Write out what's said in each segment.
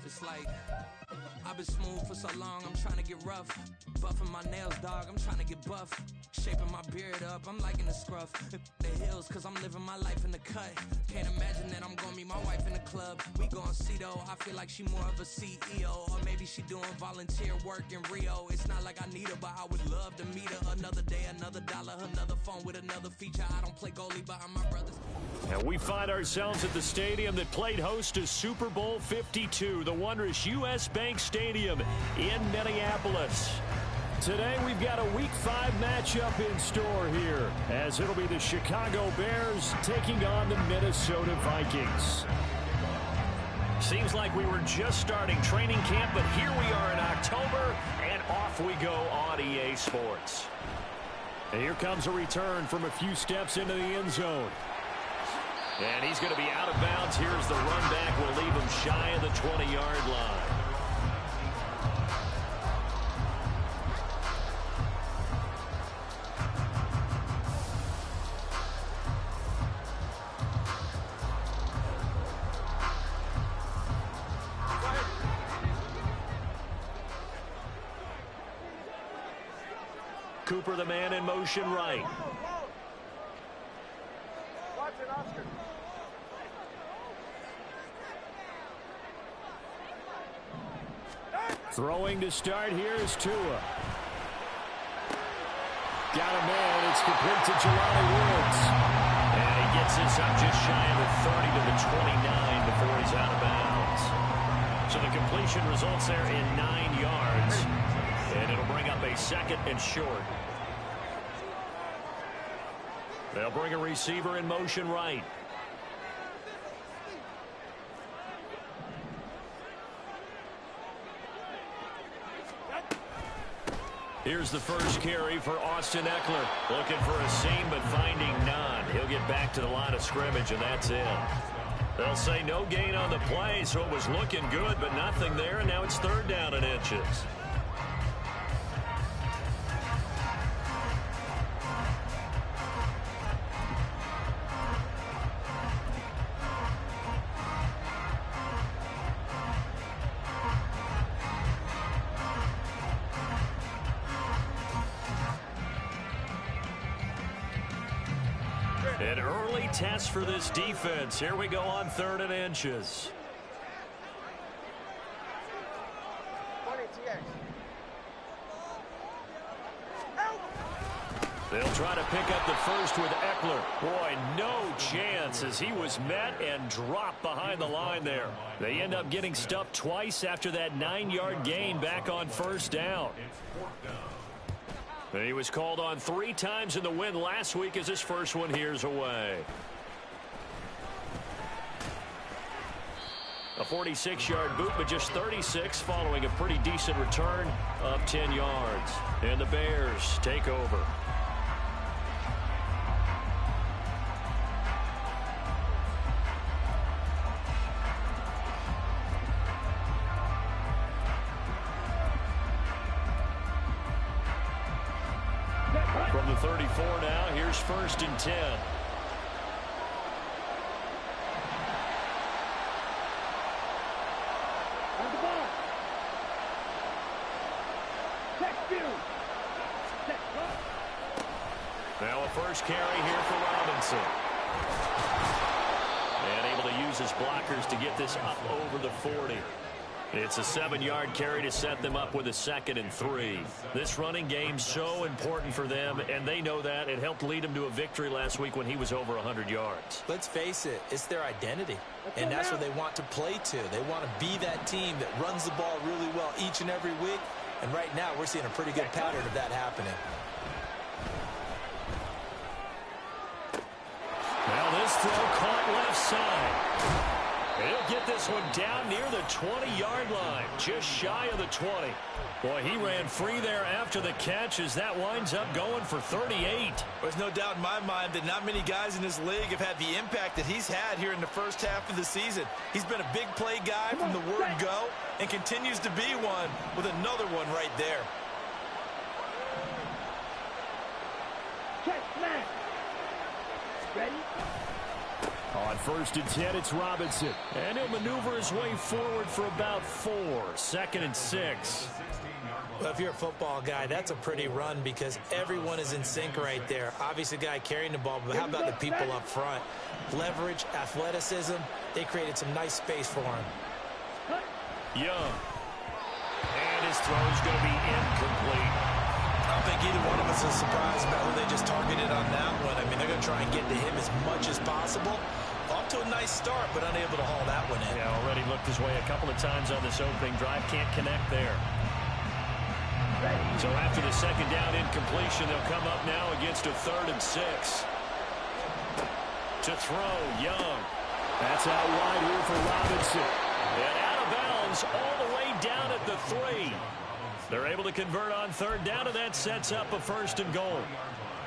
It's like, I've been smooth for so long, I'm trying to get rough. Buffing my nails, dog, I'm trying to get buff. Shaping my beard up, I'm liking the scruff. The hills, cause I'm living my life in the cut. Can't imagine that I'm gonna meet my wife in the club. We gon' see though, I feel like she more of a CEO. Or maybe she doing volunteer work in Rio. It's not like I need her, but I would love to meet her. Another day, another dollar, another phone with another feature. I don't play goalie, but I'm my brother's. And we find ourselves at the stadium that played host to Super Bowl 52, the wondrous U.S. Bank Stadium in Minneapolis. Today we've got a Week 5 matchup in store here, as it'll be the Chicago Bears taking on the Minnesota Vikings. Seems like we were just starting training camp, but here we are in October, and off we go on EA Sports. And here comes a return from a few steps into the end zone. And he's going to be out of bounds. Here's the run back. Will leave him shy of the 20-yard line. Cooper, the man in motion right. Watch it, Oscar. Throwing to start here is Tua. Got a man. It's complete to Jelani Woods. And he gets this up just shy of the 30 to the 29 before he's out of bounds. So the completion results there in 9 yards. And it'll bring up a second and short. They'll bring a receiver in motion right. Here's the first carry for Austin Eckler. Looking for a seam, but finding none. He'll get back to the line of scrimmage, and that's it. They'll say no gain on the play, so it was looking good, but nothing there, and now it's 3rd down and inches. An early test for this defense. Here we go on 3rd and inches. They'll try to pick up the first with Eckler. Boy, no chance as he was met and dropped behind the line there. They end up getting stuffed twice after that 9-yard gain back on 1st down. He was called on 3 times in the win last week as his first one here's away. A 46-yard boot, but just 36 following a pretty decent return of 10 yards. And the Bears take over. From the 34 now, here's 1st and 10. Now a first carry here for Robinson. And able to use his blockers to get this up over the 40. It's a 7-yard carry to set them up with a 2nd and 3. This running game's so important for them, and they know that. It helped lead them to a victory last week when he was over 100 yards. Let's face it, it's their identity, and that's what they want to play to. They want to be that team that runs the ball really well each and every week, and right now we're seeing a pretty good pattern of that happening. Now this throw caught left side. He'll get this one down near the 20-yard line, just shy of the 20. Boy, he ran free there after the catch as that winds up going for 38. There's no doubt in my mind that not many guys in this league have had the impact that he's had here in the first half of the season. He's been a big play guy from the word go and continues to be one with another one right there. Check, smash. Ready? On 1st and 10, it's Robinson. And he'll maneuver his way forward for about 4. 2nd and 6. Well, if you're a football guy, that's a pretty run because everyone is in sync right there. Obviously, the guy carrying the ball, but how about the people up front? Leverage, athleticism, they created some nice space for him. Young. And his throw is going to be incomplete. I don't think either one of us is surprised about who they just targeted on that one. I mean, they're going to try and get to him as much as possible. Off to a nice start, but unable to haul that one in. Yeah, already looked his way a couple of times on this opening drive. Can't connect there. So after the 2nd down incompletion, they'll come up now against a 3rd and 6. To throw, Young. That's out wide here for Robinson. And out of bounds all the way down at the 3. They're able to convert on 3rd down, and that sets up a 1st and goal.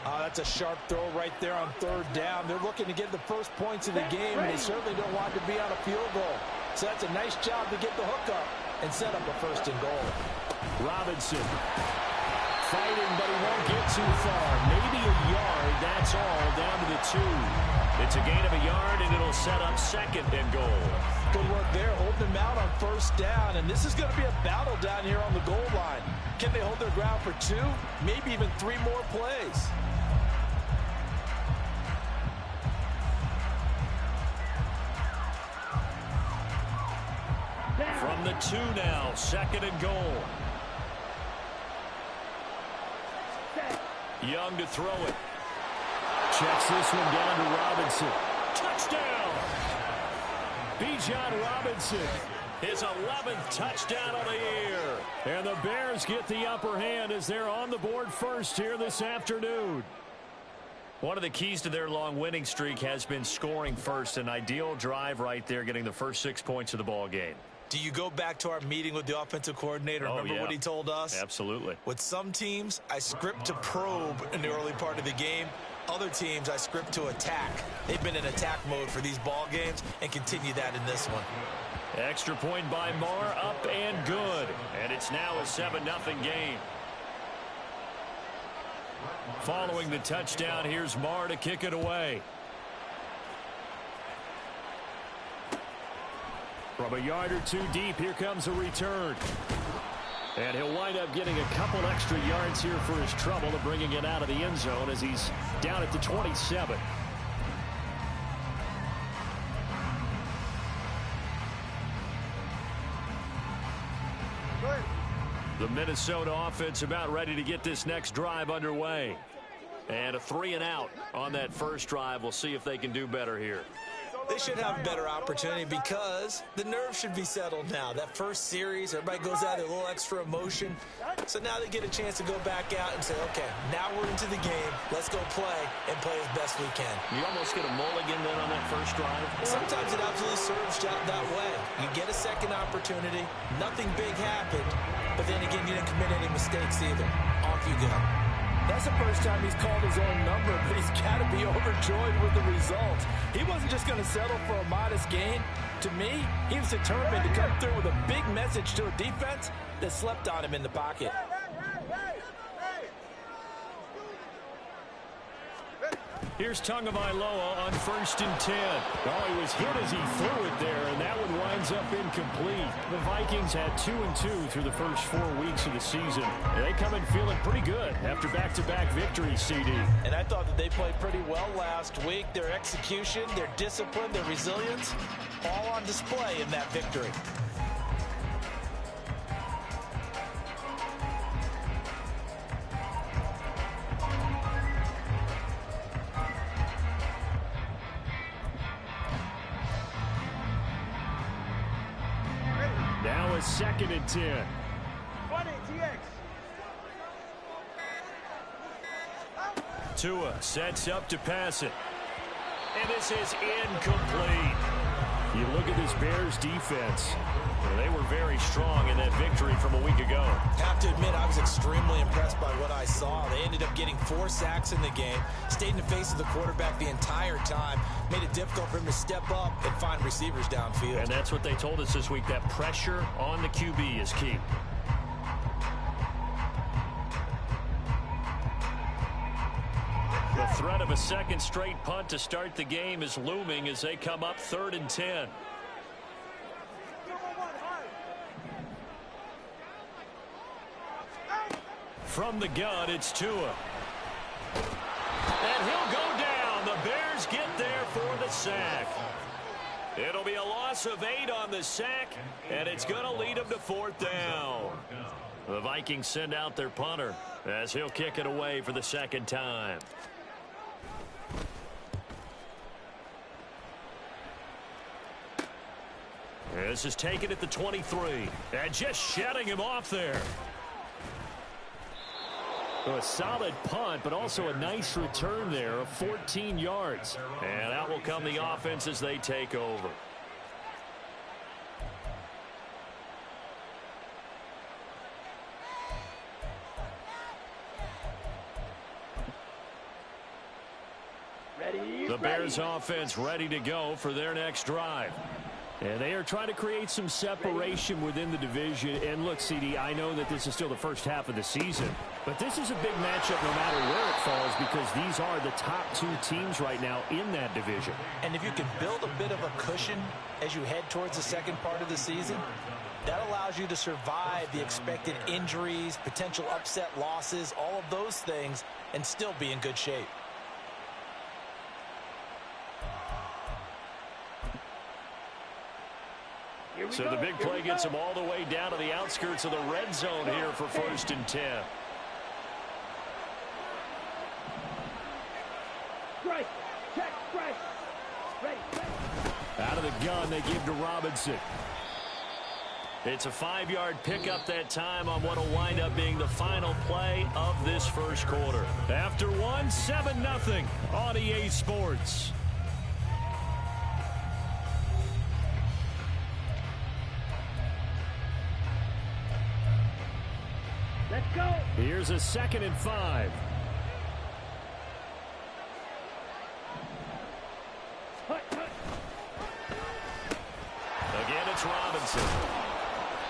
That's a sharp throw right there on 3rd down. They're looking to get the first points of the game, and they certainly don't want to be on a field goal. So that's a nice job to get the hook up and set up a 1st and goal. Robinson fighting, but he won't get too far. Maybe a yard, that's all, down to the 2. It's a gain of a yard, and it'll set up 2nd and goal. Good work there, holding them out on 1st down, and this is going to be a battle down here on the goal line. Can they hold their ground for 2, maybe even 3 more plays? From the 2 now, 2nd and goal. Young to throw it. Checks this one down to Robinson. Touchdown! Bijan Robinson. His 11th touchdown of the year. And the Bears get the upper hand as they're on the board first here this afternoon. One of the keys to their long winning streak has been scoring first. An ideal drive right there, getting the first 6 points of the ball game. Do you go back to our meeting with the offensive coordinator? Remember what he told us? Absolutely. With some teams, I script to probe in the early part of the game. Other teams, I script to attack. They've been in attack mode for these ball games and continue that in this one. Extra point by Marr, up and good. And it's now a 7-0 game. Following the touchdown, here's Marr to kick it away. From a yard or 2 deep, here comes a return. And he'll wind up getting a couple extra yards here for his trouble of bringing it out of the end zone as he's down at the 27. The Minnesota offense about ready to get this next drive underway. And a 3 and out on that first drive. We'll see if they can do better here. They should have a better opportunity because the nerves should be settled now. That first series, everybody goes out with a little extra emotion. So now they get a chance to go back out and say, okay, now we're into the game. Let's go play and play as best we can. You almost get a mulligan then on that first drive. Sometimes it absolutely serves that way. You get a second opportunity. Nothing big happened. But then again, you didn't commit any mistakes either. Off you go. That's the first time he's called his own number, but he's got to be overjoyed with the result. He wasn't just going to settle for a modest gain. To me, he was determined to come through with a big message to a defense that slept on him in the pocket. Here's Tagovailoa on 1st and 10. Oh, he was hit as he threw it there, and that one winds up incomplete. The Vikings had 2-2 through the first 4 weeks of the season. And they come in feeling pretty good after back-to-back victories, CD. And I thought that they played pretty well last week. Their execution, their discipline, their resilience, all on display in that victory. Now a 2nd and 10. Tua sets up to pass it. And this is incomplete. You look at this Bears defense. Well, they were very strong in that victory from a week ago. Have to admit, I was extremely impressed by what I saw. They ended up getting 4 sacks in the game, stayed in the face of the quarterback the entire time, made it difficult for him to step up and find receivers downfield. And that's what they told us this week, that pressure on the QB is key. The threat of a second straight punt to start the game is looming as they come up 3rd and 10. From the gun, it's Tua. And he'll go down. The Bears get there for the sack. It'll be a loss of 8 on the sack, and it's going to lead them to 4th down. The Vikings send out their punter as he'll kick it away for the second time. This is taken at the 23, and just shutting him off there. So a solid punt, but also a nice return there of 14 yards. And out will come the offense as they take over. The Bears offense ready to go for their next drive. And they are trying to create some separation within the division. And look, CD, I know that this is still the first half of the season, but this is a big matchup no matter where it falls because these are the top 2 teams right now in that division. And if you can build a bit of a cushion as you head towards the second part of the season, that allows you to survive the expected injuries, potential upset losses, all of those things, and still be in good shape. So the big play gets them all the way down to the outskirts of the red zone here for 1st and 10. Out of the gun, they give to Robinson. It's a 5-yard pickup that time on what will wind up being the final play of this first quarter. After one, 7-0 on EA Sports. Let's go. Here's a 2nd and 5. Again, it's Robinson.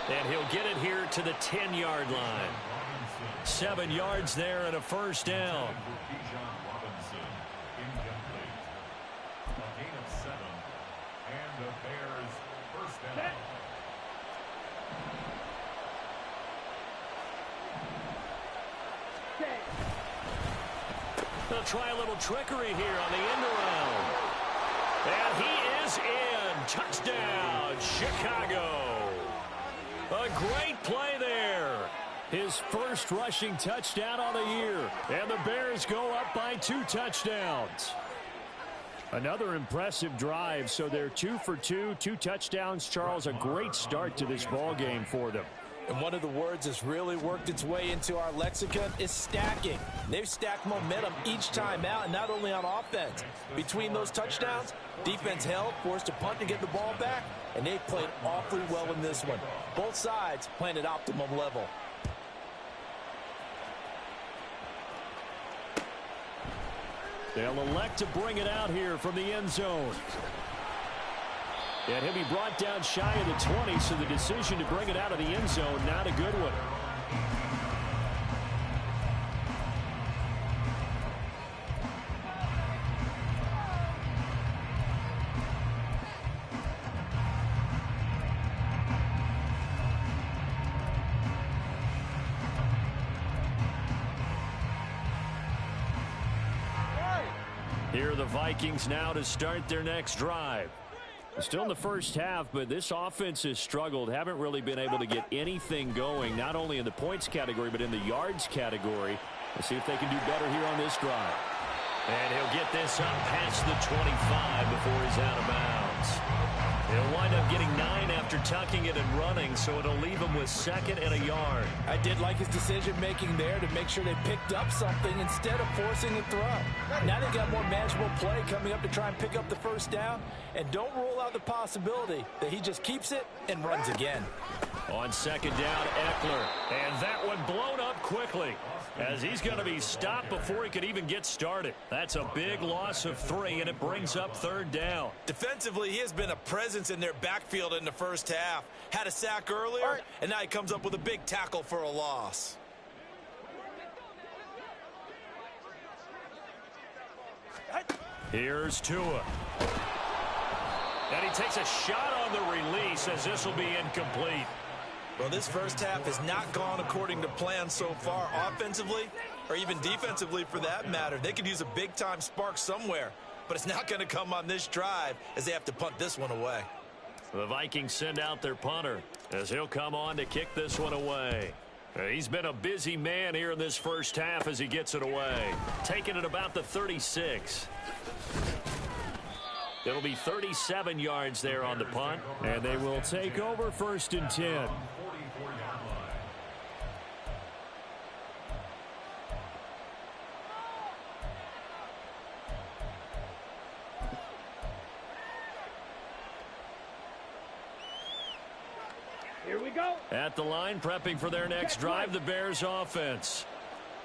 And he'll get it here to the 10-yard line. 7 yards there and a 1st down. They'll try a little trickery here on the end around. And he is in. Touchdown, Chicago. A great play there. His first rushing touchdown on the year. And the Bears go up by 2 touchdowns. Another impressive drive. So they're 2 for 2, 2 touchdowns. Charles, a great start to this ball game for them. And one of the words that's really worked its way into our lexicon is stacking. They've stacked momentum each time out, and not only on offense. Between those touchdowns, defense held, forced a punt to get the ball back, and they played awfully well in this one. Both sides playing at optimum level. They'll elect to bring it out here from the end zone. And he'll be brought down shy of the 20, so the decision to bring it out of the end zone, not a good one. Here are the Vikings now to start their next drive. Still in the first half, but this offense has struggled. Haven't really been able to get anything going, not only in the points category, but in the yards category. Let's see if they can do better here on this drive. And he'll get this up past the 25 before he's out of bounds. He'll wind up getting 9 after tucking it and running, so it'll leave him with 2nd and a yard. I did like his decision-making there to make sure they picked up something instead of forcing the throw. Now they've got more manageable play coming up to try and pick up the 1st down, and don't rule out the possibility that he just keeps it and runs again. On 2nd down, Eckler, and that one blown up quickly as he's going to be stopped before he could even get started. That's a big loss of 3, and it brings up 3rd down. Defensively, he has been a presence in their backfield in the first half. Had a sack earlier, and now he comes up with a big tackle for a loss. Here's Tua. And he takes a shot on the release as this will be incomplete. Well, this first half has not gone according to plan so far, offensively or even defensively for that matter. They could use a big-time spark somewhere, but it's not going to come on this drive as they have to punt this one away. The Vikings send out their punter as he'll come on to kick this one away. He's been a busy man here in this first half as he gets it away. Taking it about the 36. It'll be 37 yards there on the punt, and they will take over 1st and 10. Here we go. At the line, prepping for their next drive, the Bears offense.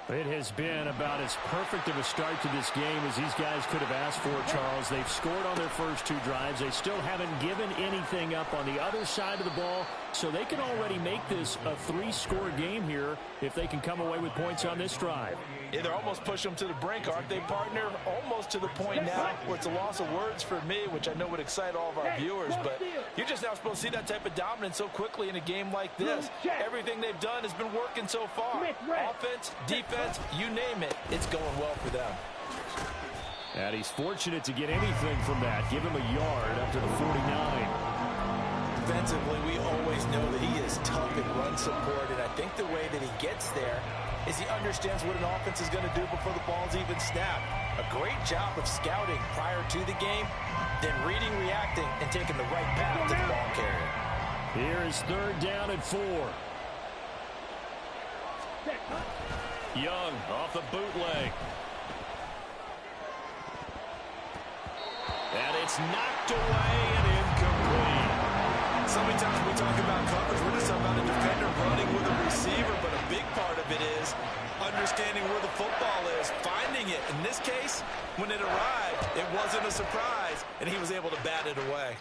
It has been about as perfect of a start to this game as these guys could have asked for, Charles. They've scored on their first 2 drives. They still haven't given anything up on the other side of the ball, so they can already make this a 3-score game here if they can come away with points on this drive. Yeah, they're almost pushing them to the brink, aren't they, partner? Almost to the point now where it's a loss of words for me, which I know would excite all of our viewers, but you're just not supposed to see that type of dominance so quickly in a game like this. Everything they've done has been working so far. Offense, defense, you name it, it's going well for them. And he's fortunate to get anything from that. Give him a yard up to the 49. Defensively, we always know that he is tough in run support, and I think the way that he gets there is he understands what an offense is going to do before the ball's even snapped. A great job of scouting prior to the game, then reading, reacting, and taking the right path to the ball carrier. Here is 3rd down and 4. Young off the bootleg. And it's knocked away and incomplete. So many times we talk about coverage, we're just talking about a defender running with a receiver, but a big part of it is understanding where the football is, finding it. In this case, when it arrived, it wasn't a surprise, and he was able to bat it away.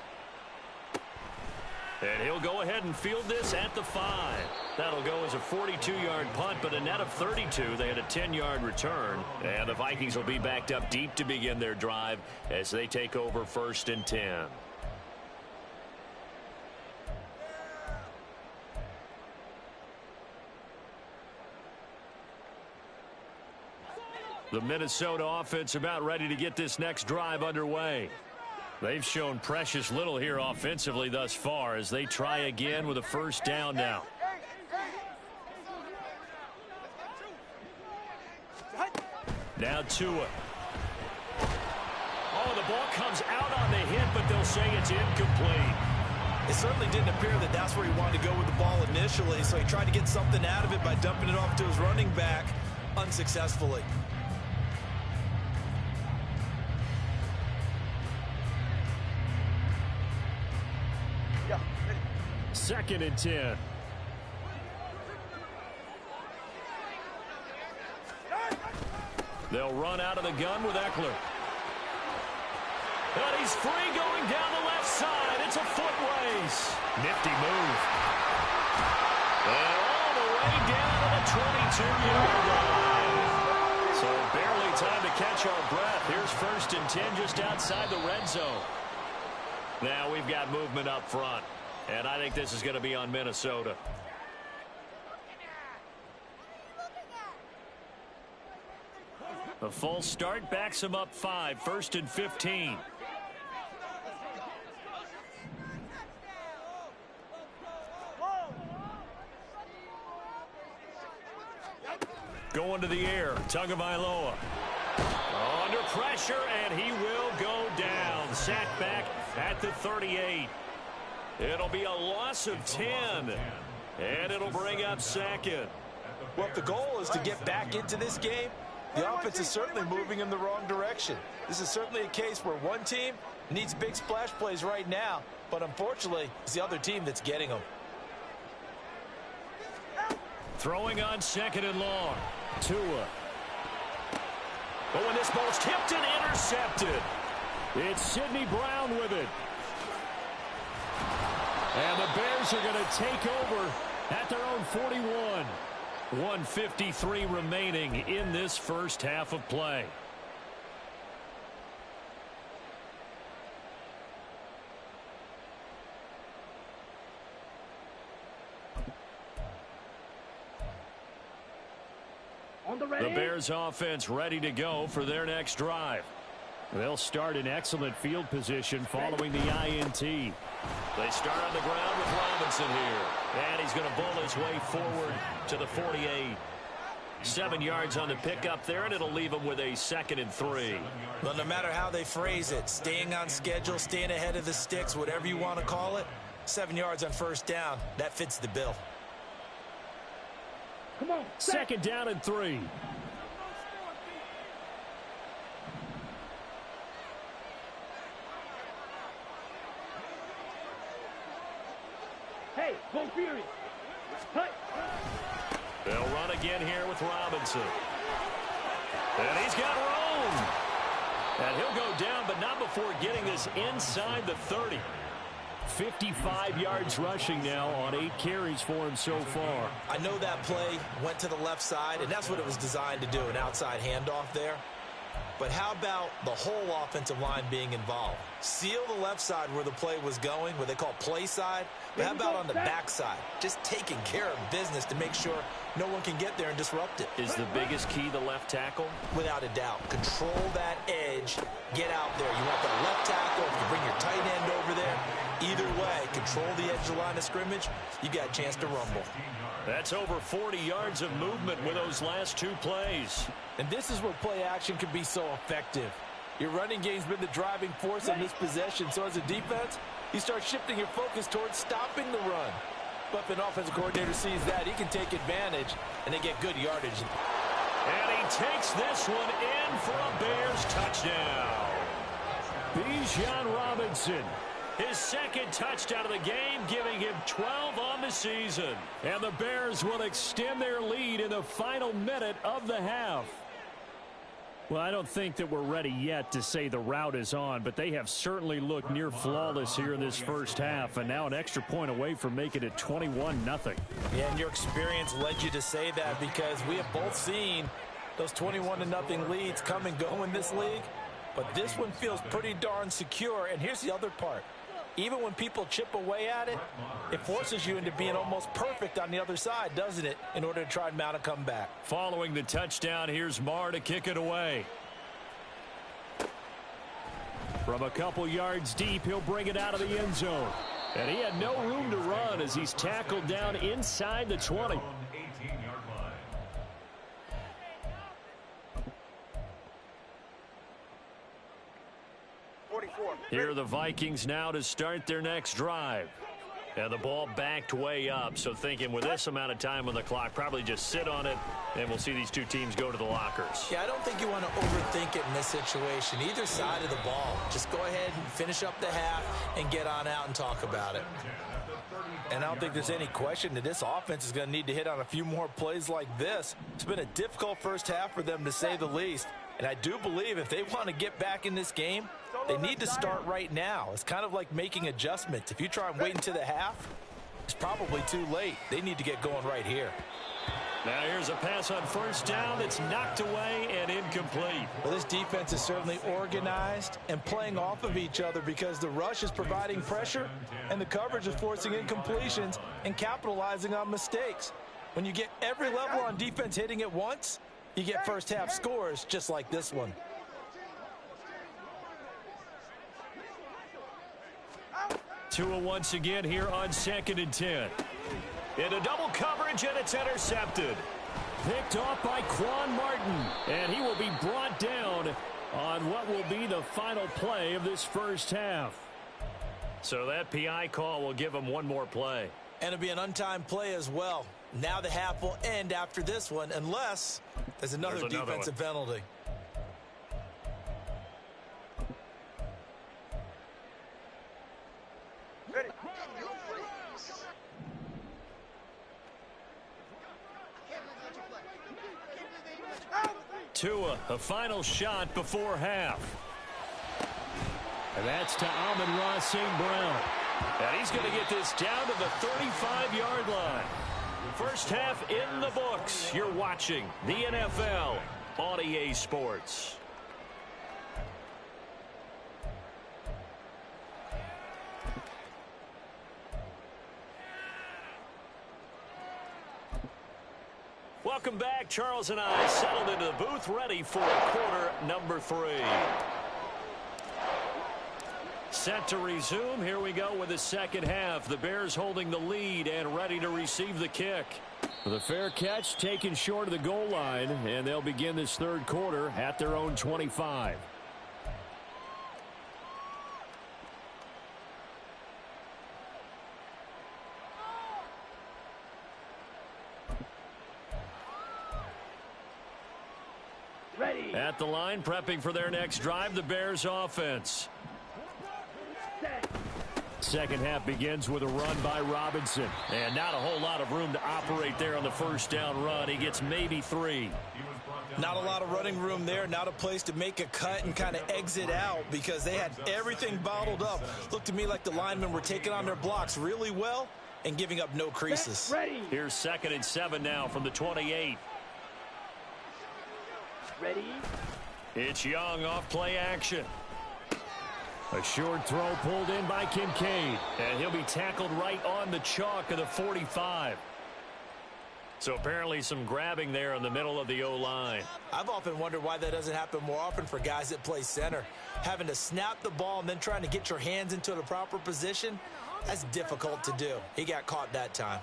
And he'll go ahead and field this at the 5. That'll go as a 42-yard punt, but a net of 32. They had a 10-yard return. And the Vikings will be backed up deep to begin their drive as they take over 1st and 10. The Minnesota offense about ready to get this next drive underway. They've shown precious little here offensively thus far as they try again with a 1st down now. Now Tua. Oh, the ball comes out on the hit, but they'll say it's incomplete. It certainly didn't appear that that's where he wanted to go with the ball initially, so he tried to get something out of it by dumping it off to his running back unsuccessfully. 2nd and 10. They'll run out of the gun with Eckler. And he's free going down the left side. It's a foot race. Nifty move. And all the way down to the 22-yard line. So barely time to catch our breath. Here's 1st and 10 just outside the red zone. Now we've got movement up front. And I think this is going to be on Minnesota. A false start backs him up 5. 1st and 15. Going to the air. Tagovailoa. Under pressure, and he will go down. Sacked back at the 38. It'll be a loss of 10, and it'll bring up 2nd. Well, if the goal is to get back into this game, the offense is certainly moving in the wrong direction. This is certainly a case where one team needs big splash plays right now, but unfortunately, it's the other team that's getting them. Throwing on 2nd and long. Tua. But when this ball's tipped and intercepted, it's Sidney Brown with it. And the Bears are going to take over at their own 41. 1:53 remaining in this first half of play. The Bears offense ready to go for their next drive. They'll start in excellent field position following the INT. They start on the ground with Robinson here. And he's going to bull his way forward to the 48. 7 yards on the pickup there, and it'll leave him with a 2nd and 3. Well, no matter how they phrase it, staying on schedule, staying ahead of the sticks, whatever you want to call it, 7 yards on first down, that fits the bill. Come on. 2nd down and 3. Hey, go furious. Hey. They'll run again here with Robinson. And he's got room. And he'll go down, but not before getting this inside the 30. 55 yards rushing now on 8 carries for him so far. I know that play went to the left side, and that's what it was designed to do, an outside handoff there. But how about the whole offensive line being involved? Seal the left side where the play was going, what they call play side. But how about on the back side? Just taking care of business to make sure no one can get there and disrupt it. Is the biggest key the left tackle? Without a doubt. Control that edge. Get out there. You want that left tackle. If you bring your tight end over there, either way, control the edge of the line of scrimmage, you got a chance to rumble. That's over 40 yards of movement with those last 2 plays. And this is where play action can be so effective. Your running game's been the driving force on this possession, so as a defense, you start shifting your focus towards stopping the run. But if an offensive coordinator sees that, he can take advantage, and they get good yardage. And he takes this one in for a Bears touchdown. Bijan Robinson, his 2nd touchdown of the game, giving him 12 on the season. And the Bears will extend their lead in the final minute of the half. Well, I don't think that we're ready yet to say the route is on, but they have certainly looked near flawless here in this first half, and now an extra point away from making it 21-0. Yeah, and your experience led you to say that, because we have both seen those 21-0 leads come and go in this league, but this one feels pretty darn secure. And here's the other part. Even when people chip away at it, it forces you into being almost perfect on the other side, doesn't it, in order to try and mount a comeback. Following the touchdown, here's Marr to kick it away. From a couple yards deep, he'll bring it out of the end zone. And he had no room to run as he's tackled down inside the 20. Here are the Vikings now to start their next drive. And the ball backed way up, so thinking with this amount of time on the clock, probably just sit on it, and we'll see these 2 teams go to the lockers. Yeah, I don't think you want to overthink it in this situation. Either side of the ball. Just go ahead and finish up the half and get on out and talk about it. And I don't think there's any question that this offense is going to need to hit on a few more plays like this. It's been a difficult first half for them, to say the least. And I do believe if they want to get back in this game, they need to start right now. It's kind of like making adjustments. If you try and wait until the half, it's probably too late. They need to get going right here. Now here's a pass on first down that's knocked away and incomplete. Well, this defense is certainly organized and playing off of each other, because the rush is providing pressure and the coverage is forcing incompletions and capitalizing on mistakes. When you get every level on defense hitting at once, you get first half scores just like this one. Tua once again here on 2nd and 10. Into double coverage, and it's intercepted. Picked off by Quan Martin, and he will be brought down on what will be the final play of this first half. So that PI call will give him one more play. And it'll be an untimed play as well. Now the half will end after this one, unless there's another defensive penalty. Ready. Tua, a final shot before half. And that's to Amon-Ra St. Brown. And he's going to get this down to the 35-yard line. First half in the books. You're watching the NFL on EA Sports. Welcome back. Charles and I settled into the booth, ready for quarter number 3. Set to resume. Here we go with the second half. The Bears holding the lead and ready to receive the kick. The fair catch taken short of the goal line, and they'll begin this third quarter at their own 25. Ready. At the line, prepping for their next drive, the Bears offense. Second half begins with a run by Robinson. And not a whole lot of room to operate there on the first down run. He gets maybe 3. Not a lot of running room there. Not a place to make a cut and kind of exit out because they had everything bottled up. Looked to me like the linemen were taking on their blocks really well and giving up no creases. Ready. Here's 2nd and 7 now from the 28. Ready. It's Young off play action. A short throw pulled in by Kincaid. And he'll be tackled right on the chalk of the 45. So apparently some grabbing there in the middle of the O-line. I've often wondered why that doesn't happen more often for guys that play center. Having to snap the ball and then trying to get your hands into the proper position, that's difficult to do. He got caught that time.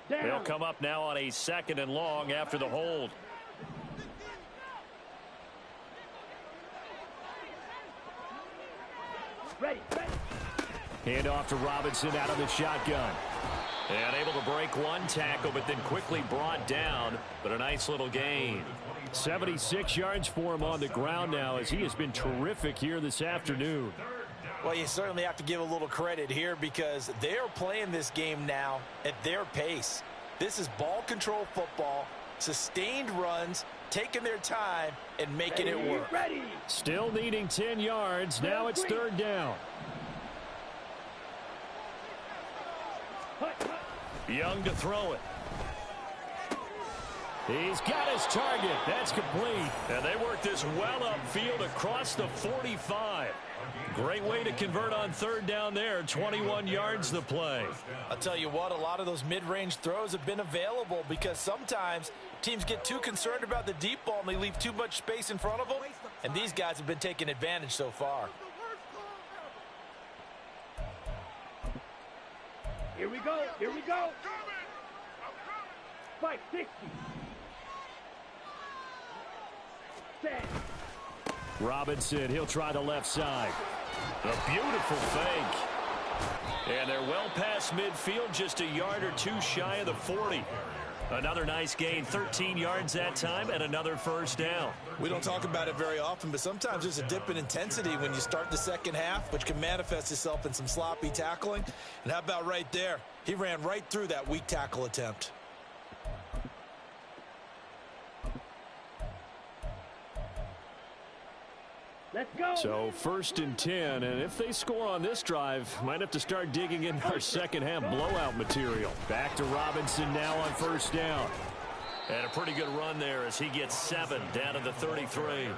They'll come up now on a 2nd and long after the hold. Ready. Hand off to Robinson out of the shotgun. And able to break one tackle, but then quickly brought down. But a nice little gain. 76 yards for him on the ground now as he has been terrific here this afternoon. Well, you certainly have to give a little credit here because they're playing this game now at their pace. This is ball control football, sustained runs, taking their time, and making it work. Ready. Still needing 10 yards. Now it's 3rd down. Young to throw it. He's got his target. That's complete. And they work this well upfield across the 45. Great way to convert on 3rd down there. 21 yards to play. I'll tell you what, a lot of those mid-range throws have been available because sometimes teams get too concerned about the deep ball and they leave too much space in front of them. And these guys have been taking advantage so far. Here we go. Here we go. 560. 10. Robinson, he'll try the left side. A beautiful fake. And they're well past midfield, just a yard or two shy of the 40. Another nice gain, 13 yards that time, and another 1st down. We don't talk about it very often, but sometimes there's a dip in intensity when you start the second half, which can manifest itself in some sloppy tackling. And how about right there? He ran right through that weak tackle attempt. Let's go. So 1st and 10, and if they score on this drive, might have to start digging into our second half blowout material. Back to Robinson now on 1st down. And a pretty good run there as he gets 7 down to the 33.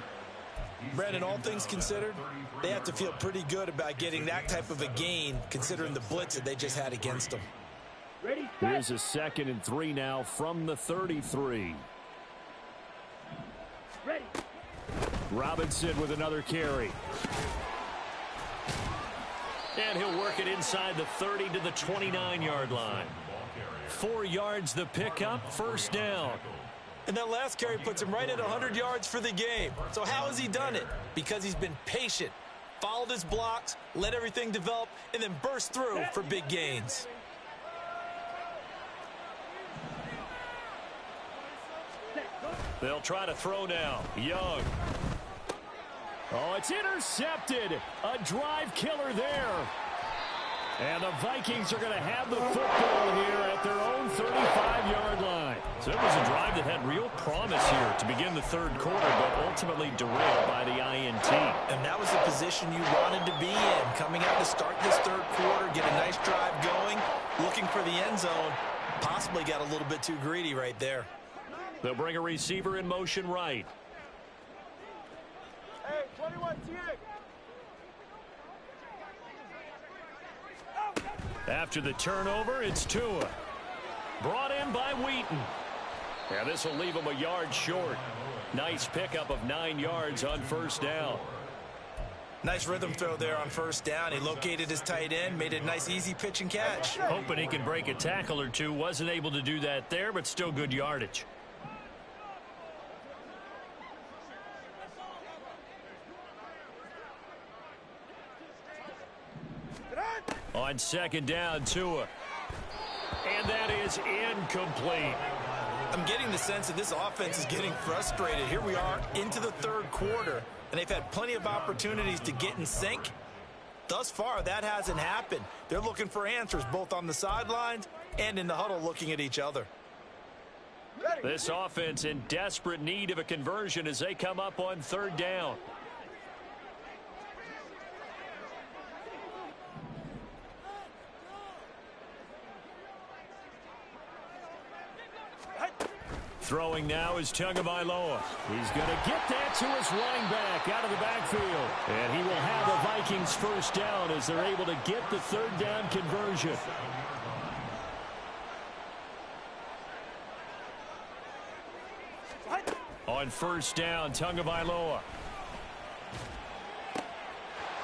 Brandon, all things considered, they have to feel pretty good about getting that type of a gain considering the blitz that they just had against them. Ready, here's a 2nd and 3 now from the 33. Ready. Robinson with another carry. And he'll work it inside the 30 to the 29-yard line. 4 yards the pickup, 1st down. And that last carry puts him right at 100 yards for the game. So how has he done it? Because he's been patient, followed his blocks, let everything develop, and then burst through for big gains. They'll try to throw now. Young. Oh, it's intercepted. A drive killer there. And the Vikings are going to have the football here at their own 35-yard line. So it was a drive that had real promise here to begin the 3rd quarter, but ultimately derailed by the INT. And that was the position you wanted to be in. Coming out to start this 3rd quarter, get a nice drive going, looking for the end zone. Possibly got a little bit too greedy right there. They'll bring a receiver in motion right. Hey, 21 After the turnover, it's Tua. Brought in by Wheaton. Yeah, this will leave him a yard short. Nice pickup of 9 yards on first down. Nice rhythm throw there on first down. He located his tight end, made a nice easy pitch and catch. Hoping he can break a tackle or two. Wasn't able to do that there, but still good yardage. On second down, Tua. And that is incomplete. I'm getting the sense that this offense is getting frustrated. Here we are into the third quarter, and they've had plenty of opportunities to get in sync. Thus far, that hasn't happened. They're looking for answers both on the sidelines and in the huddle looking at each other. This offense in desperate need of a conversion as they come up on third down. Throwing now is Tagovailoa. He's going to get that to his running back out of the backfield. And he will have a Vikings first down as they're able to get the third down conversion. On first down, Tagovailoa.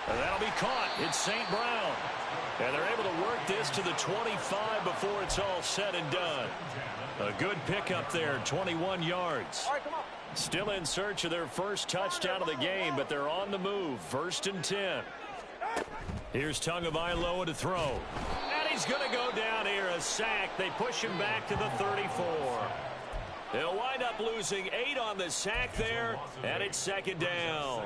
And that'll be caught. It's St. Brown. And they're able to work this to the 25 before it's all said and done. A good pickup there, 21 yards. Still in search of their first touchdown of the game, but they're on the move. First and 10. Here's Tagovailoa to throw. And he's going to go down here, a sack. They push him back to the 34. They'll wind up losing 8 on the sack there, and it's second down.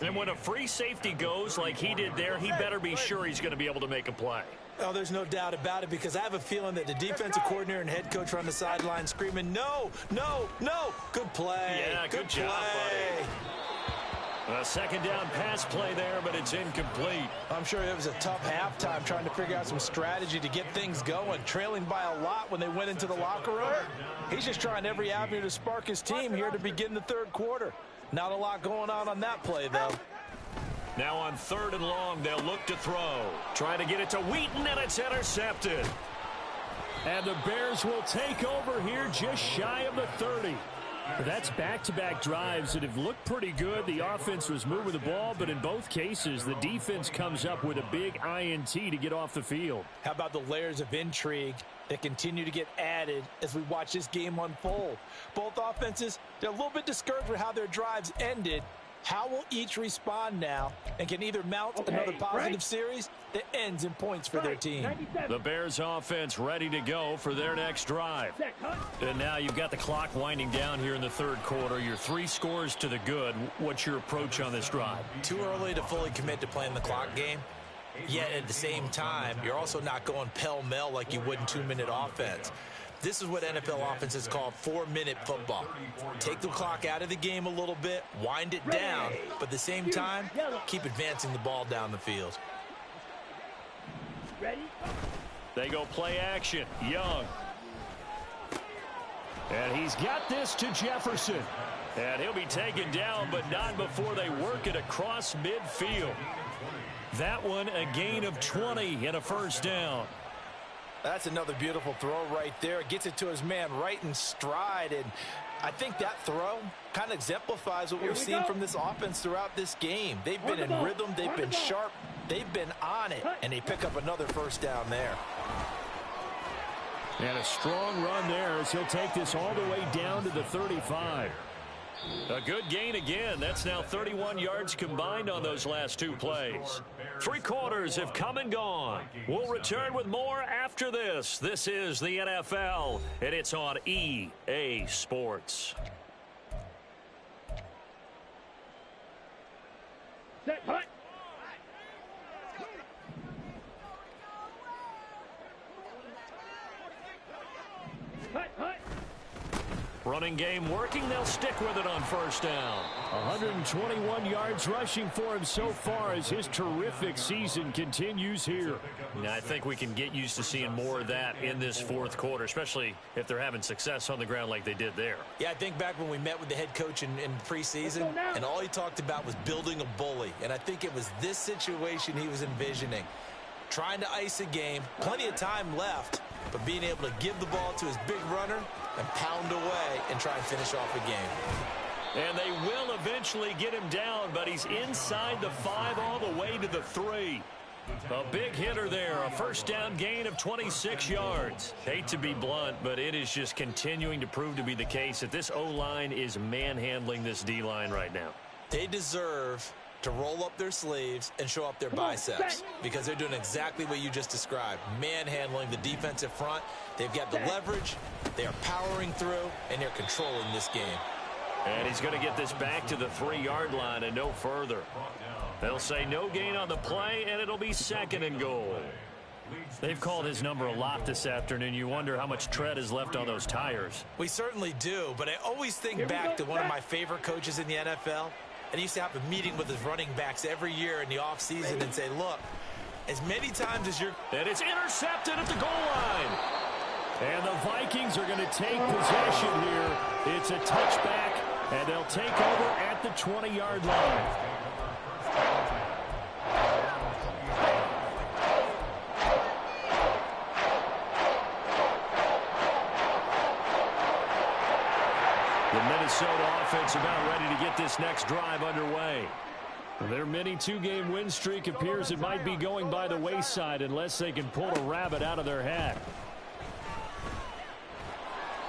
And when a free safety goes like he did there, he better be sure he's going to be able to make a play. Oh, there's no doubt about it, because I have a feeling that the defensive coordinator and head coach are on the sideline screaming, no, no, no. Good play. Yeah, good job, buddy. A second down pass play there, but it's incomplete. I'm sure it was a tough halftime trying to figure out some strategy to get things going, trailing by a lot when they went into the locker room. He's just trying every avenue to spark his team here to begin the third quarter. Not a lot going on that play, though. Now on third and long, they'll look to throw. Trying to get it to Wheaton, and it's intercepted. And the Bears will take over here just shy of the 30. That's back-to-back drives that have looked pretty good. The offense was moving the ball, but in both cases, the defense comes up with a big INT to get off the field. How about the layers of intrigue that continue to get added as we watch this game unfold? Both offenses, they're a little bit discouraged with how their drives ended. How will each respond now and can either mount another positive series that ends in points for their team? The Bears offense ready to go for their next drive. And now you've got the clock winding down here in the third quarter. Your 3 scores to the good. What's your approach on this drive? Too early to fully commit to playing the clock game. Yet at the same time, you're also not going pell-mell like you would in 2-minute offense. This is what NFL offenses call 4-minute football. Take the clock out of the game a little bit, wind it down, but at the same time, keep advancing the ball down the field. They go play action. Young. And he's got this to Jefferson. And he'll be taken down, but not before they work it across midfield. That one, a gain of 20 and a first down. That's another beautiful throw right there. Gets it to his man right in stride. And I think that throw kind of exemplifies what we've seen from this offense throughout this game. They've been in rhythm. They've been sharp. They've been on it. And they pick up another first down there. And a strong run there as he'll take this all the way down to the 35. A good gain again. That's now 31 yards combined on those last 2 plays. 3 quarters have come and gone. We'll return with more after this. This is the NFL, and it's on EA Sports. Set, hut. Hut, hut. Running game working. They'll stick with it on first down. 121 yards rushing for him so far as his terrific season continues here. Now, I think we can get used to seeing more of that in this fourth quarter, especially if they're having success on the ground like they did there. Yeah, I think back when we met with the head coach in preseason, and all he talked about was building a bully. And I think it was this situation he was envisioning. Trying to ice a game, plenty of time left, but being able to give the ball to his big runner and pound away and try and finish off a game. And they will eventually get him down, but he's inside the 5 all the way to the 3. A big hitter there, a first down gain of 26 yards. Hate to be blunt, but it is just continuing to prove to be the case that this O-line is manhandling this D-line right now. They deserve to roll up their sleeves and show up their biceps because they're doing exactly what you just described, manhandling the defensive front. They've got the leverage, they are powering through, and they're controlling this game. And he's going to get this back to the 3-yard line and no further. They'll say no gain on the play, and it'll be 2nd and goal. They've called his number a lot this afternoon. You wonder how much tread is left on those tires. We certainly do, but I always think back to one of my favorite coaches in the NFL. And he used to have a meeting with his running backs every year in the offseason and say, look, as many times as you're... And it's intercepted at the goal line. And the Vikings are going to take possession here. It's a touchback, and they'll take over at the 20-yard line. The Minnesota offense about ready to get this next drive underway. Their mini 2-game win streak appears it might be going by the wayside unless they can pull a rabbit out of their hat.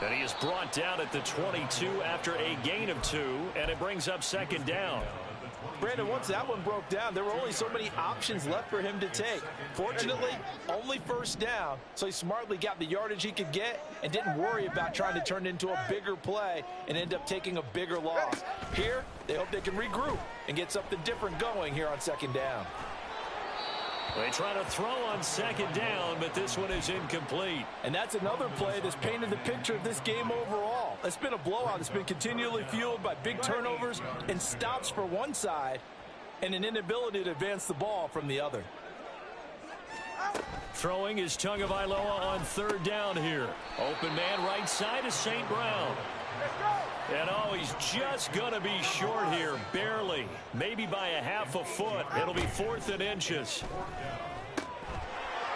And he is brought down at the 22 after a gain of 2, and it brings up 2nd down. Brandon, once that one broke down, there were only so many options left for him to take. Fortunately, only first down, so he smartly got the yardage he could get and didn't worry about trying to turn it into a bigger play and end up taking a bigger loss. Here, they hope they can regroup and get something different going here on 2nd down. They try to throw on 2nd down, but this one is incomplete. And that's another play that's painted the picture of this game overall. It's been a blowout. It's been continually fueled by big turnovers and stops for one side and an inability to advance the ball from the other. Throwing is Tagovailoa on 3rd down here. Open man right side is St. Brown. And oh, he's just going to be short here, barely. Maybe by a half a foot. It'll be 4th and inches.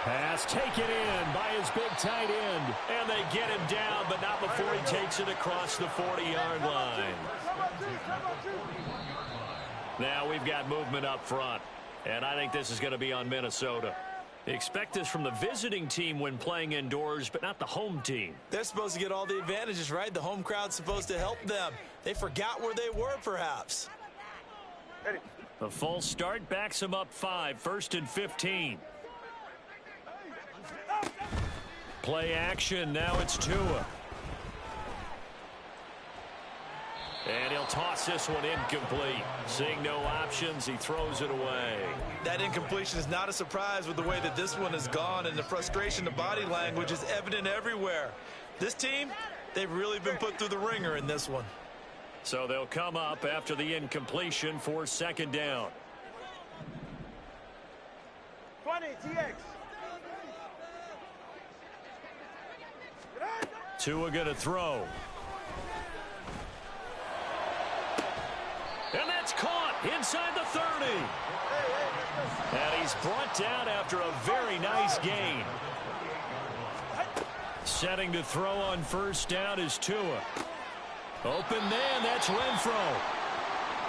Pass taken in by his big tight end. And they get him down, but not before he takes it across the 40-yard line. Now we've got movement up front. And I think this is going to be on Minnesota. Expect this from the visiting team when playing indoors, but not the home team. They're supposed to get all the advantages, right? The home crowd's supposed to help them. They forgot where they were, perhaps. The false start backs him up 5, 1st and 15. Play action, now it's Tua. And he'll toss this one incomplete. Seeing no options, he throws it away. That incompletion is not a surprise with the way that this one has gone, and the frustration, the body language is evident everywhere. This team, they've really been put through the ringer in this one. So they'll come up after the incompletion for 2nd down. 20, TX. Tua going to throw. And that's caught inside the 30. And he's brought down after a very nice gain. Setting to throw on 1st down is Tua. Open man, that's Renfro.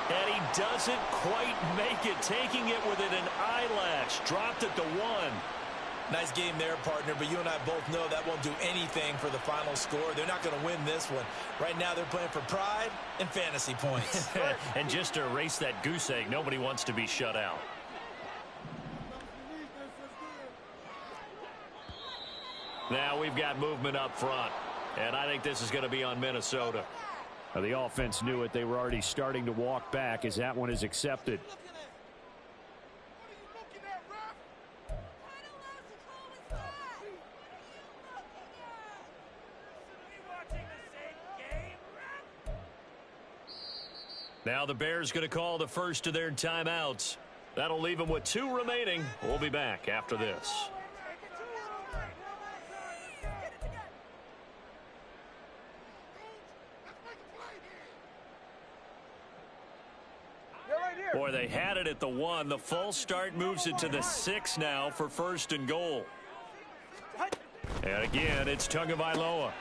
And he doesn't quite make it, taking it within an eyelash. Dropped at the 1. Nice game there, partner, but you and I both know that won't do anything for the final score. They're not going to win this one. Right now they're playing for pride and fantasy points. And just to erase that goose egg, nobody wants to be shut out. Now we've got movement up front, and I think this is going to be on Minnesota. The offense knew it. They were already starting to walk back as that one is accepted. Now the Bears going to call the first of their timeouts. That'll leave them with 2 remaining. We'll be back after this. Boy, they had it at the 1. The false start moves it to the 6 now for 1st and goal. And again, it's Tagovailoa.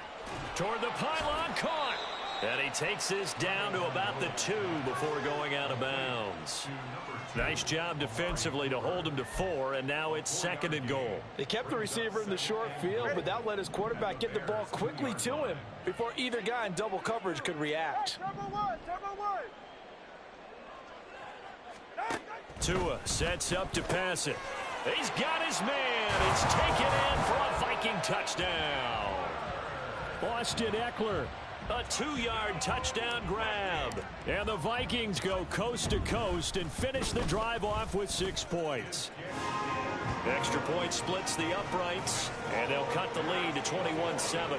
Toward the pylon, caught. And he takes this down to about the 2 before going out of bounds. Nice job defensively to hold him to 4, and now it's 2nd and goal. They kept the receiver in the short field, but that let his quarterback get the ball quickly to him before either guy in double coverage could react. Tua sets up to pass it. He's got his man. It's taken in for a Viking touchdown. Austin Eckler, a 2-yard touchdown grab. And the Vikings go coast to coast and finish the drive off with 6 points. Extra point splits the uprights, and they'll cut the lead to 21-7.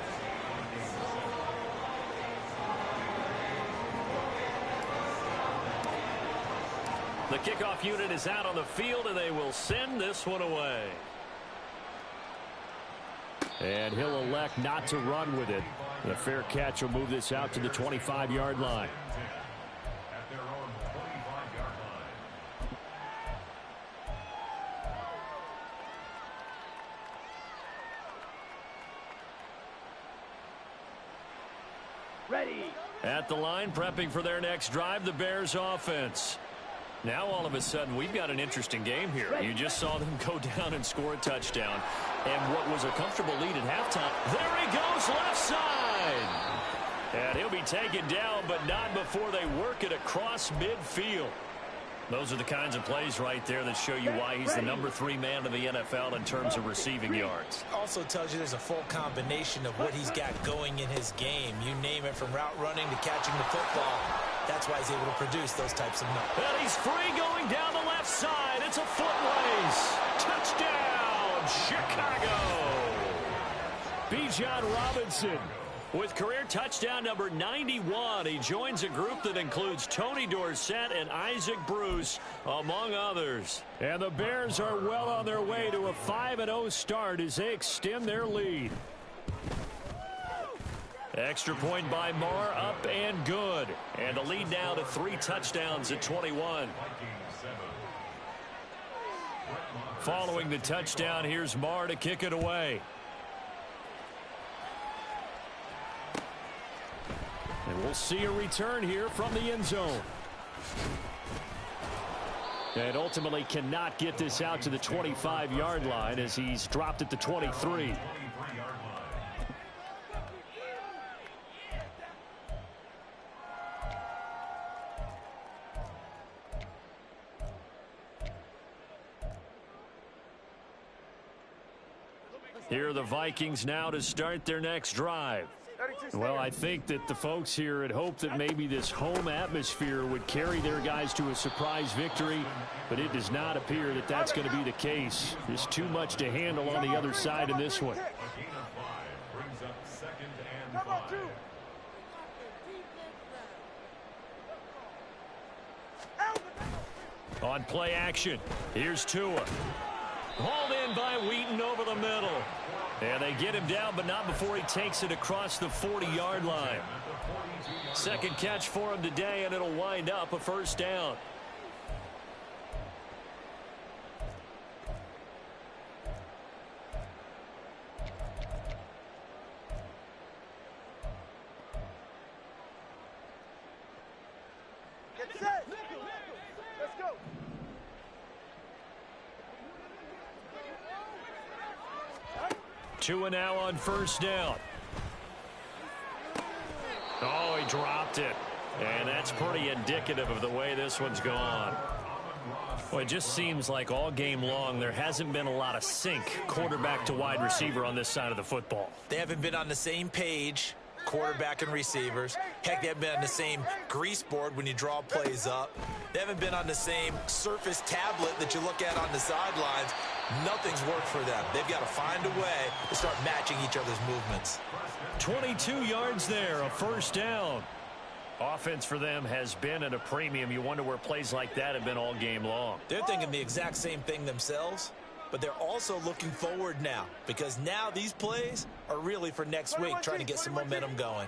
The kickoff unit is out on the field, and they will send this one away. And he'll elect not to run with it. The fair catch will move this out to the 25-yard line. Ready. At the line, prepping for their next drive, the Bears offense. Now all of a sudden we've got an interesting game here. You just saw them go down and score a touchdown. And what was a comfortable lead at halftime. There he goes, left side. And he'll be taken down, but not before they work it across midfield. Those are the kinds of plays right there that show you why he's the number 3 man in the NFL in terms of receiving yards. Also tells you there's a full combination of what he's got going in his game. You name it, from route running to catching the football. That's why he's able to produce those types of numbers. And he's free going down the left side. It's a foot race. Touchdown, Chicago. Bijan Robinson with career touchdown number 91. He joins a group that includes Tony Dorsett and Isaac Bruce, among others. And the Bears are well on their way to a 5-0 start as they extend their lead. Extra point by Marr, up and good. And the lead now to 3 touchdowns at 21. Following the touchdown, here's Marr to kick it away. And we'll see a return here from the end zone. And ultimately cannot get this out to the 25-yard line as he's dropped at the 23. Here are the Vikings now to start their next drive. Well, I think that the folks here had hoped that maybe this home atmosphere would carry their guys to a surprise victory, but it does not appear that that's going to be the case. There's too much to handle on the other side in this one. On play action, here's Tua. Hauled in by Wheaton over the middle. And they get him down, but not before he takes it across the 40-yard line. Second catch for him today, and it'll wind up a first down. Get set. Let's go. Tua now on first down. Oh, he dropped it. And that's pretty indicative of the way this one's gone. Well, it just seems like all game long there hasn't been a lot of sync quarterback to wide receiver on this side of the football. They haven't been on the same page, quarterback and receivers. Heck, they haven't been on the same grease board when you draw plays up. They haven't been on the same surface tablet that you look at on the sidelines. Nothing's worked for them. They've got to find a way to start matching each other's movements. 22 yards there, a first down. Offense for them has been at a premium. You wonder where plays like that have been all game long. They're thinking the exact same thing themselves, but they're also looking forward now because now these plays are really for next week, trying to get some momentum going.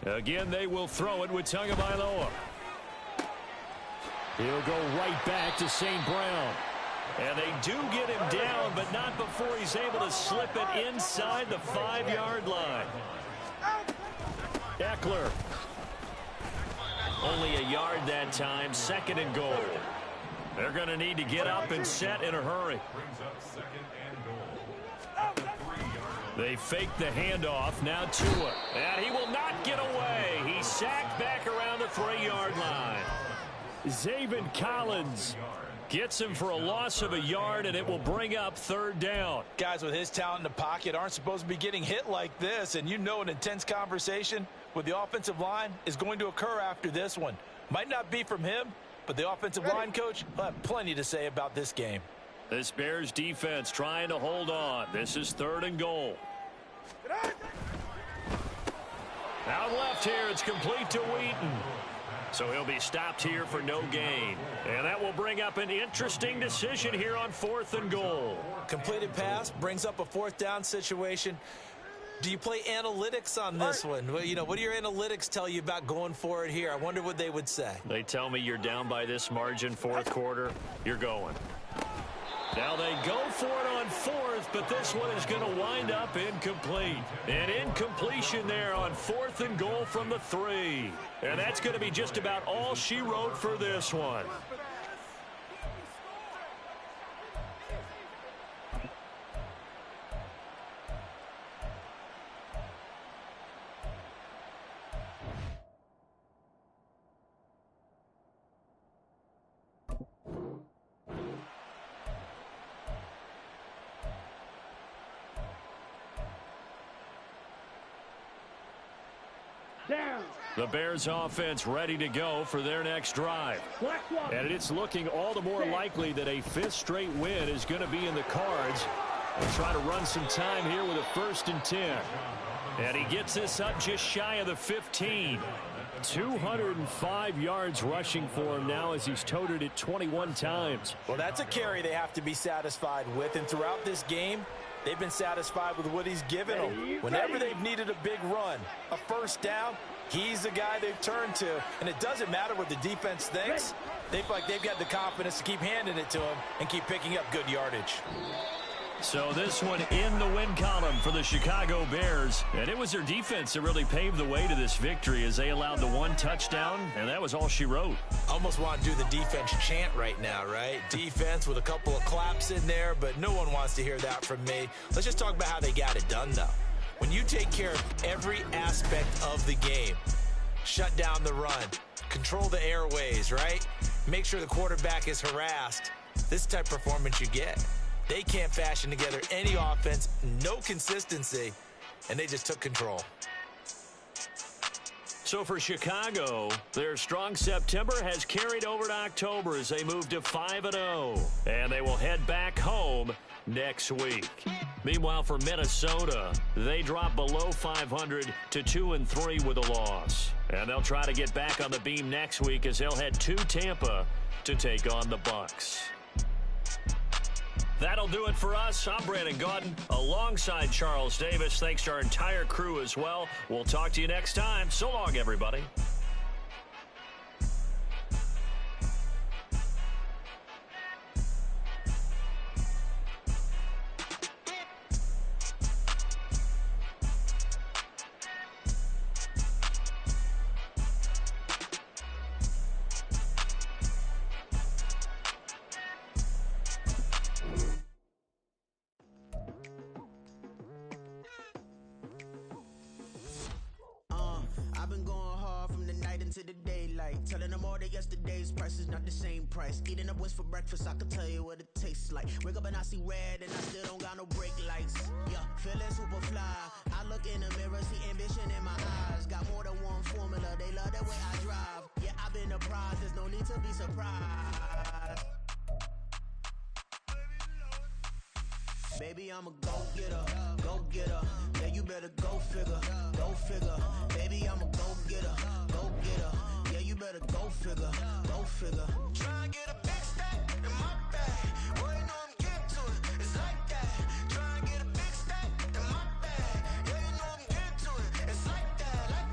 Again, they will throw it with Tagovailoa. He'll go right back to St. Brown. And they do get him down, but not before he's able to slip it inside the 5-yard line. Eckler. Only a yard that time, 2nd and goal. They're going to need to get up and set in a hurry. They fake the handoff, now Tua. And he will not get away. He's sacked back around the 3-yard line. Zaven Collins gets him for a loss of a yard, and it will bring up 3rd down. Guys with his talent in the pocket aren't supposed to be getting hit like this, and you know an intense conversation with the offensive line is going to occur after this one. Might not be from him, but the offensive line coach will have plenty to say about this game. This Bears defense trying to hold on. This is 3rd and goal. Out left here, it's complete to Wheaton. So he'll be stopped here for no gain. And that will bring up an interesting decision here on 4th and goal. Completed pass brings up a 4th down situation. Do you play analytics on this one? Well, you know, what do your analytics tell you about going for it here? I wonder what they would say. They tell me you're down by this margin, 4th quarter, you're going. Now they go for it on 4th, but this one is going to wind up incomplete. An incompletion there on 4th and goal from the 3. And that's going to be just about all she wrote for this one. The Bears offense ready to go for their next drive. And it's looking all the more likely that a 5th straight win is going to be in the cards. They'll try to run some time here with a 1st and 10. And he gets this up just shy of the 15. 205 yards rushing for him now as he's toted it 21 times. Well, that's a carry they have to be satisfied with. And throughout this game, they've been satisfied with what he's given them. Whenever they've needed a big run, a 1st down, he's the guy they've turned to. And it doesn't matter what the defense thinks. They feel like they've got the confidence to keep handing it to him and keep picking up good yardage. So this one in the win column for the Chicago Bears. And it was their defense that really paved the way to this victory as they allowed the 1 touchdown, and that was all she wrote. Almost want to do the defense chant right now, right? Defense with a couple of claps in there, but no one wants to hear that from me. Let's just talk about how they got it done, though. When you take care of every aspect of the game, shut down the run, control the airways, right? Make sure the quarterback is harassed. This type of performance you get. They can't fashion together any offense, no consistency, and they just took control. So for Chicago, their strong September has carried over to October as they move to 5-0, and they will head back home next week. Meanwhile, for Minnesota, they drop below 500 to 2-3 with a loss. And they'll try to get back on the beam next week as they'll head to Tampa to take on the Bucs. That'll do it for us. I'm Brandon Gaudin alongside Charles Davis. Thanks to our entire crew as well. We'll talk to you next time. So long, everybody. Telling them all that yesterday's price is not the same price. Eating up wings for breakfast, I can tell you what it tastes like. Wake up and I see red and I still don't got no brake lights. Yeah, feeling super fly. I look in the mirror, see ambition in my eyes. Got more than one formula, they love the way I drive. Yeah, I've been apprised, there's no need to be surprised. Baby, I'm a go-getter, go-getter. Yeah, you better go figure, go figure. Baby, I'm a go-getter, go-getter. Yeah, you better go figure, go figure. Try and get a big stack in my bag. Boy, you know I'm getting to it. It's like that. Try and get a big stack in my bag. Yeah, you know I'm getting to it. It's like that, like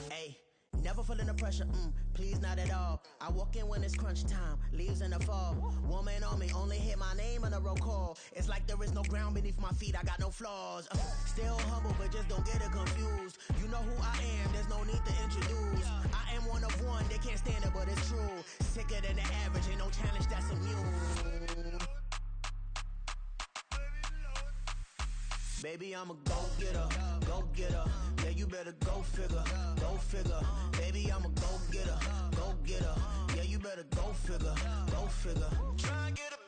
that. Hey. Never feeling the pressure, please not at all. I walk in when it's crunch time, leaves in the fall. Woman on me, only hit my name on a roll call. It's like there is no ground beneath my feet, I got no flaws. Still humble, but just don't get it confused. You know who I am, there's no need to introduce. I am one of one, they can't stand it, but it's true. Sicker than the average, ain't no challenge that's immune. Baby, I'm a go-getter, go-getter. Yeah, you better go figure, go figure. Baby, I'm a go-getter, go-getter. Yeah, you better go figure, go figure. Try and get a